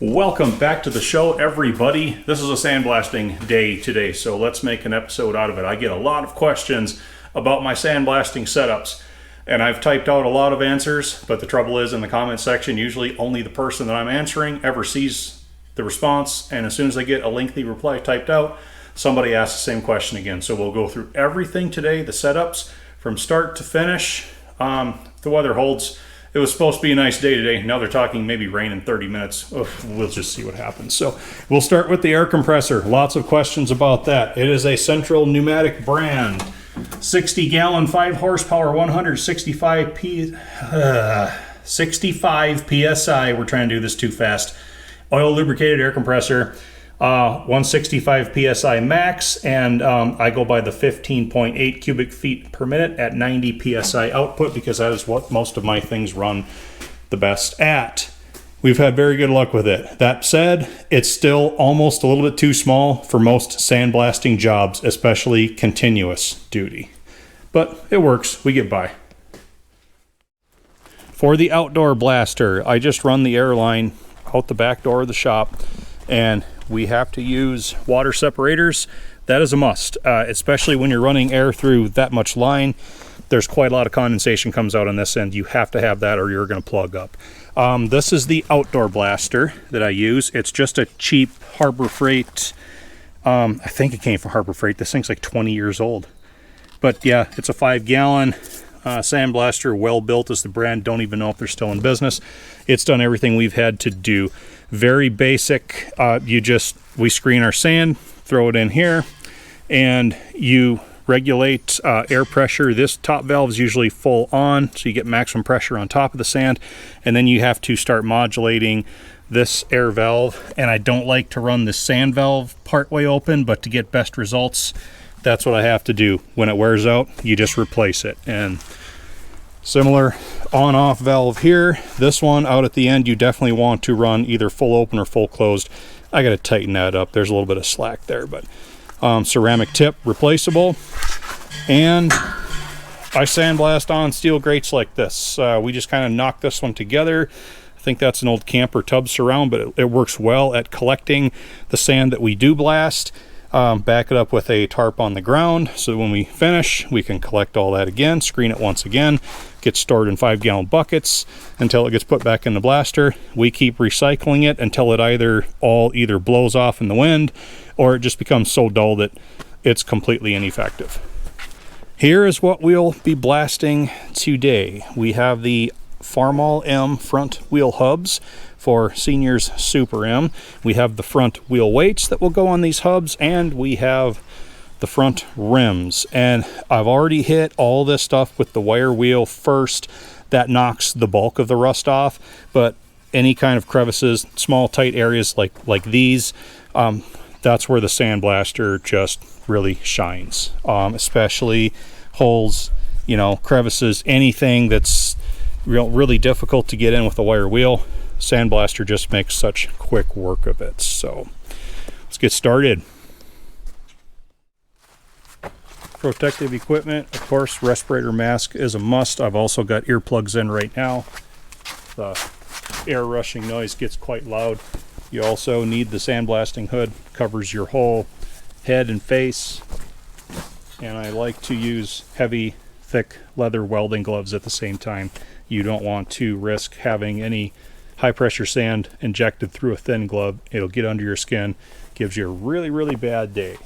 Welcome back to the show, everybody. This is a sandblasting day today, so let's make an episode out of it. I get a lot of questions about my sandblasting setups, and I've typed out a lot of answers, but the trouble is in the comment section, usually only the person that I'm answering ever sees the response, and as soon as I get a lengthy reply typed out, somebody asks the same question again. So we'll go through everything today, the setups from start to finish. The weather holds. It was supposed to be a nice day today. Now they're talking maybe rain in 30 minutes. We'll just see what happens. So we'll start with the air compressor. Lots of questions about that. It is a Central Pneumatic brand. 60 gallon, 5 horsepower, 65 PSI. We're trying to do this too fast. Oil lubricated air compressor. 165 PSI max, and I go by the 15.8 cubic feet per minute at 90 PSI output because that is what most of my things run the best at. We've had very good luck with it. That said, it's still almost a little bit too small for most sandblasting jobs, especially continuous duty. But it works. We get by. For the outdoor blaster, I just run the air line out the back door of the shop, and we have to use water separators. That is a must, especially when you're running air through that much line. There's quite a lot of condensation comes out on this end. You have to have that or you're going to plug up. This is the outdoor blaster that I use. It's just a cheap Harbor Freight. I think it came from Harbor Freight. This thing's like 20 years old. But yeah, it's a 5-gallon sandblaster. Well Built is the brand. Don't even know if they're still in business. It's done everything we've had to do. Very basic. We screen our sand, throw it in here, and you regulate air pressure. This top valve is usually full on, so you get maximum pressure on top of the sand, and then you have to start modulating this air valve. And I don't like to run the sand valve part way open, but to get best results, that's what I have to do. When it wears out, you just replace it. And similar on-off valve here. This one out at the end, you definitely want to run either full open or full closed. I got to tighten that up. There's a little bit of slack there, but ceramic tip, replaceable. And I sandblast on steel grates like this. We just kind of knock this one together. I think that's an old camper tub surround, but it works well at collecting the sand that we do blast. Back it up with a tarp on the ground so when we finish we can collect all that again, screen it once again, gets stored in 5-gallon buckets until it gets put back in the blaster. We keep recycling it until it either blows off in the wind or it just becomes so dull that it's completely ineffective. Here is what we'll be blasting today. We have the Farmall M front wheel hubs for Seniors Super M. We have the front wheel weights that will go on these hubs, and we have the front rims. And I've already hit all this stuff with the wire wheel first. That knocks the bulk of the rust off, but any kind of crevices, small tight areas like these, that's where the sandblaster just really shines. Especially holes, crevices, anything that's really difficult to get in with a wire wheel. Sandblaster just makes such quick work of it. So let's get started. Protective equipment, of course, respirator mask is a must. I've also got earplugs in right now. The air rushing noise gets quite loud. You also need the sandblasting hood, covers your whole head and face. And I like to use heavy, thick leather welding gloves at the same time. You don't want to risk having any high pressure sand injected through a thin glove. It'll get under your skin, gives you a really, really bad day.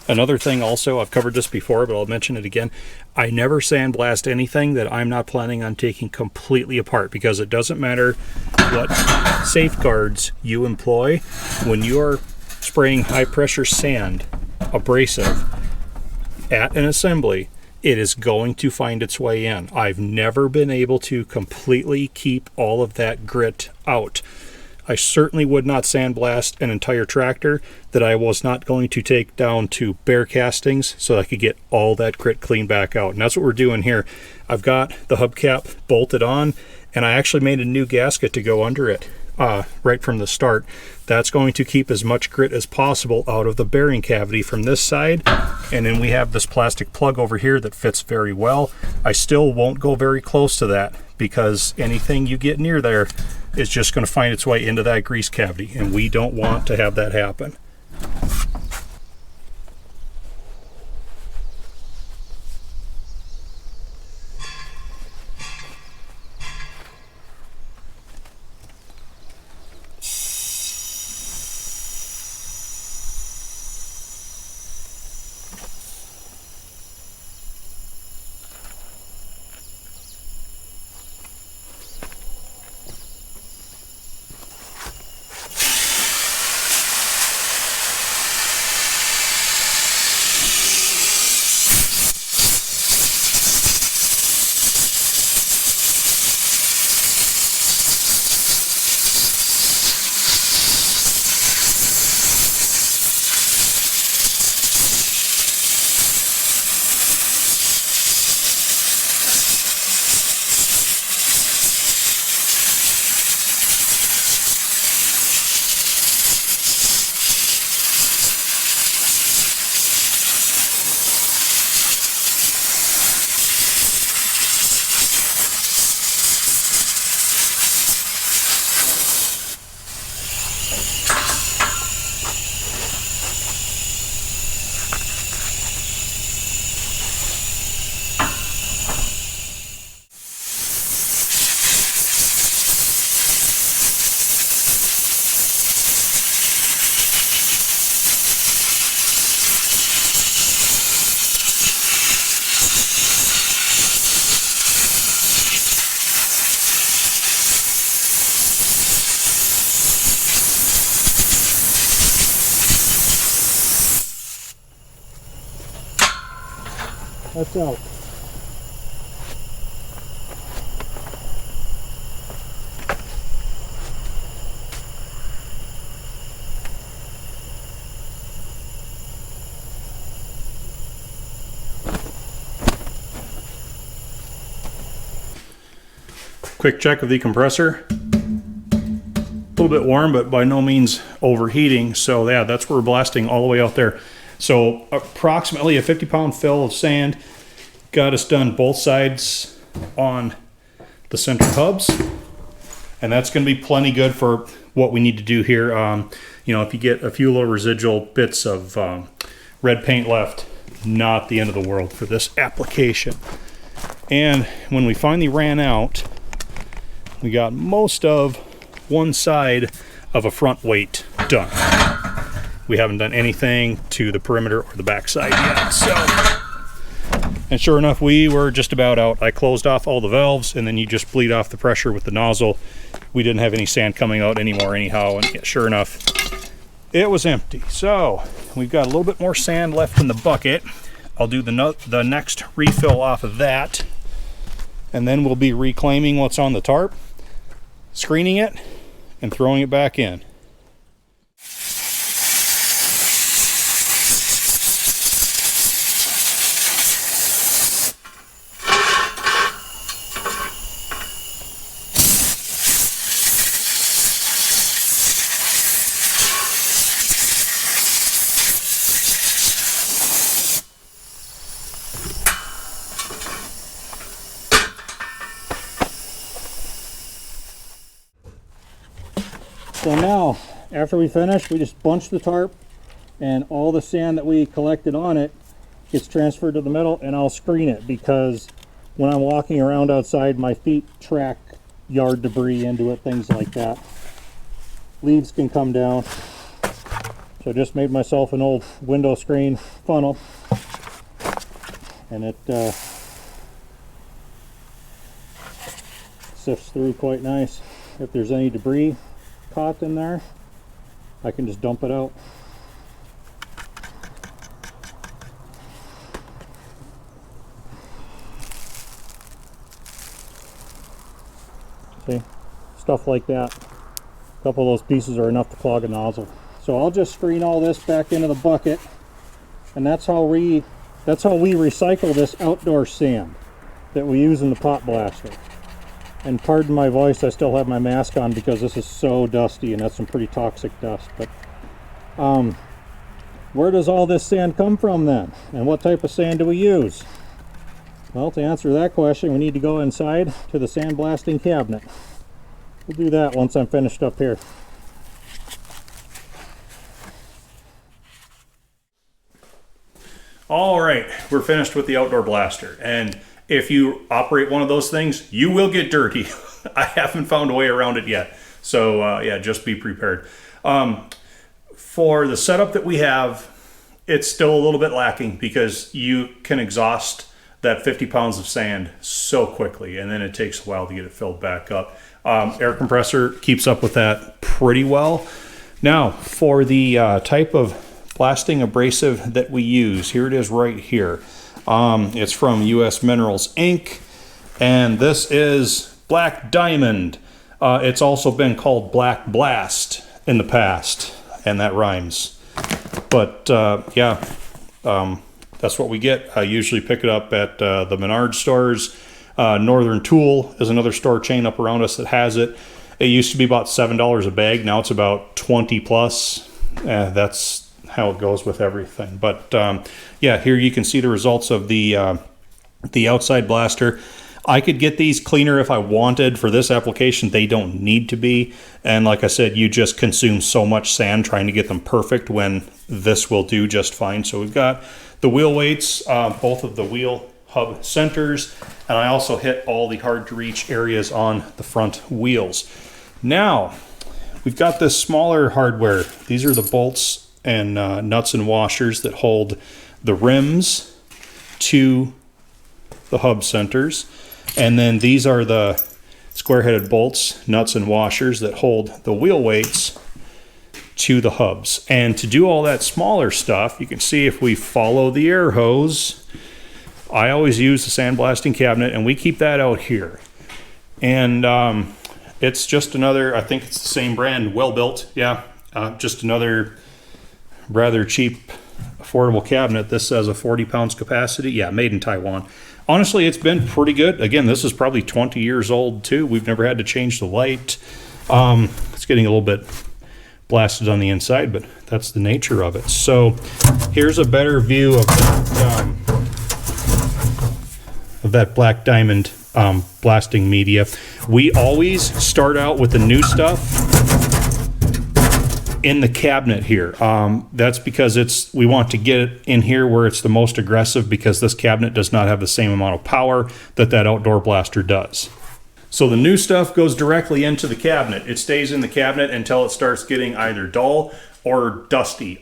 Another thing also, I've covered this before, but I'll mention it again. I never sandblast anything that I'm not planning on taking completely apart, because it doesn't matter what safeguards you employ when you are spraying high pressure sand, abrasive, at an assembly. It is going to find its way in. I've never been able to completely keep all of that grit out. I certainly would not sandblast an entire tractor that I was not going to take down to bare castings so I could get all that grit cleaned back out. And that's what we're doing here. I've got the hubcap bolted on, and I actually made a new gasket to go under it. right from the start. That's going to keep as much grit as possible out of the bearing cavity from this side. And then we have this plastic plug over here that fits very well. I still won't go very close to that because anything you get near there is just going to find its way into that grease cavity, and we don't want to have that happen. That's out. Quick check of the compressor. A little bit warm, but by no means overheating. So yeah, that's where we're blasting all the way out there. So approximately a 50-pound fill of sand got us done both sides on the center hubs, and that's going to be plenty good for what we need to do here. You know, if you get a few little residual bits of red paint left, not the end of the world for this application. And when we finally ran out, we got most of one side of a front weight done. We haven't done anything to the perimeter or the back side yet. So, and sure enough, we were just about out. I closed off all the valves, and then you just bleed off the pressure with the nozzle. We didn't have any sand coming out anymore anyhow, and yeah, sure enough, it was empty. So we've got a little bit more sand left in the bucket. I'll do the next refill off of that, and then we'll be reclaiming what's on the tarp, screening it, and throwing it back in. So now, after we finish, we just bunch the tarp, and all the sand that we collected on it gets transferred to the middle, and I'll screen it because when I'm walking around outside, my feet track yard debris into it, things like that. Leaves can come down. So I just made myself an old window screen funnel, and it sifts through quite nice. If there's any debris caught in there, I can just dump it out. See, stuff like that. A couple of those pieces are enough to clog a nozzle. So I'll just screen all this back into the bucket, and that's how we recycle this outdoor sand that we use in the pot blaster. And pardon my voice, I still have my mask on because this is so dusty, and that's some pretty toxic dust. But where does all this sand come from then? And what type of sand do we use? Well, to answer that question, we need to go inside to the sandblasting cabinet. We'll do that once I'm finished up here. All right, we're finished with the outdoor blaster. And if you operate one of those things, you will get dirty. I haven't found a way around it yet. So yeah, just be prepared. For the setup that we have, it's still a little bit lacking because you can exhaust that 50 pounds of sand so quickly, and then it takes a while to get it filled back up. Air compressor keeps up with that pretty well. Now, for the type of blasting abrasive that we use, here it is right here. It's from US Minerals Inc. And this is Black Diamond. It's also been called Black Blast in the past, and that rhymes. But yeah, that's what we get. I usually pick it up at the Menards stores. Northern Tool is another store chain up around us that has it. It used to be about $7 a bag. Now it's about 20 plus. That's how it goes with everything. But yeah, here you can see the results of the outside blaster. I could get these cleaner if I wanted. For this application, they don't need to be. And like I said, you just consume so much sand trying to get them perfect when this will do just fine. So we've got the wheel weights, both of the wheel hub centers, and I also hit all the hard to reach areas on the front wheels. Now, we've got this smaller hardware. These are the bolts and nuts and washers that hold the rims to the hub centers. And then these are the square-headed bolts, nuts and washers that hold the wheel weights to the hubs. And to do all that smaller stuff, you can see if we follow the air hose, I always use the sandblasting cabinet, and we keep that out here. And it's just another, I think it's the same brand, well built, yeah. Just another rather cheap, affordable cabinet. This says a 40 pounds capacity. Yeah, made in Taiwan. Honestly, it's been pretty good. Again, this is probably 20 years old too. We've never had to change the light. It's getting a little bit blasted on the inside, but that's the nature of it. So here's a better view of that Black Diamond blasting media. We always start out with the new stuff in the cabinet here. That's because we want to get it in here where it's the most aggressive, because this cabinet does not have the same amount of power that outdoor blaster does. So the new stuff goes directly into the cabinet. It stays in the cabinet until it starts getting either dull or dusty.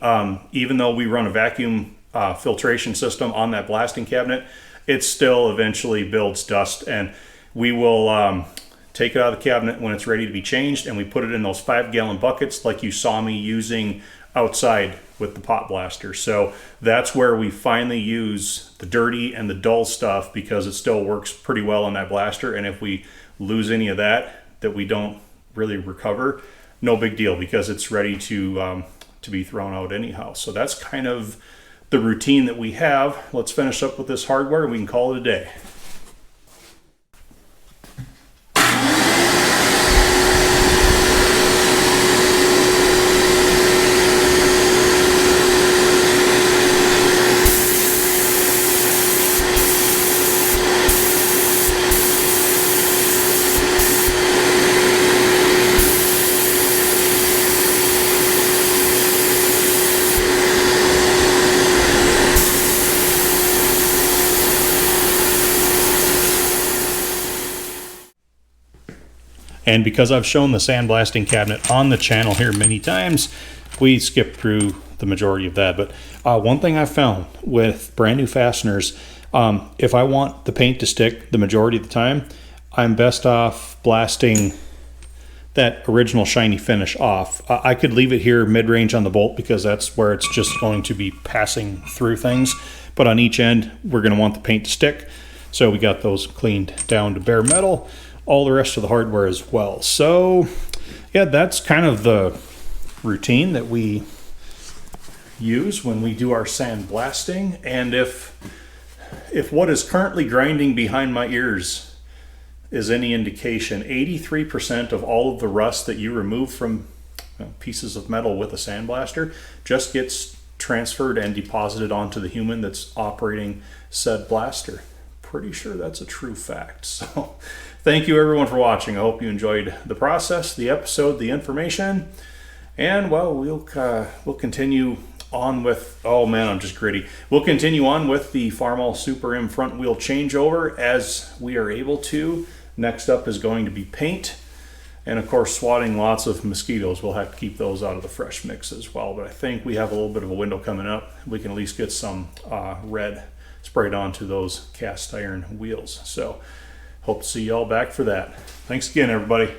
Even though we run a vacuum filtration system on that blasting cabinet, it still eventually builds dust, and we will take it out of the cabinet when it's ready to be changed, and we put it in those 5-gallon buckets like you saw me using outside with the pot blaster. So that's where we finally use the dirty and the dull stuff, because it still works pretty well on that blaster. And if we lose any of that we don't really recover, no big deal, because it's ready to be thrown out anyhow. So that's kind of the routine that we have. Let's finish up with this hardware and we can call it a day. And because I've shown the sandblasting cabinet on the channel here many times, we skip through the majority of that. But one thing I've found with brand new fasteners, if I want the paint to stick the majority of the time, I'm best off blasting that original shiny finish off. I could leave it here mid-range on the bolt because that's where it's just going to be passing through things. But on each end, we're going to want the paint to stick. So we got those cleaned down to bare metal. All the rest of the hardware as well. So yeah, that's kind of the routine that we use when we do our sandblasting. And if what is currently grinding behind my ears is any indication, 83% of all of the rust that you remove from pieces of metal with a sandblaster just gets transferred and deposited onto the human that's operating said blaster. Pretty sure that's a true fact. So thank you everyone for watching. I hope you enjoyed the process, the episode, the information, and well, we'll continue on with, oh man, I'm just gritty. We'll continue on with the Farmall Super M front wheel changeover as we are able to. Next up is going to be paint, and of course swatting lots of mosquitoes. We'll have to keep those out of the fresh mix as well, but I think we have a little bit of a window coming up. We can at least get some red sprayed onto those cast iron wheels. So hope to see y'all back for that. Thanks again, everybody.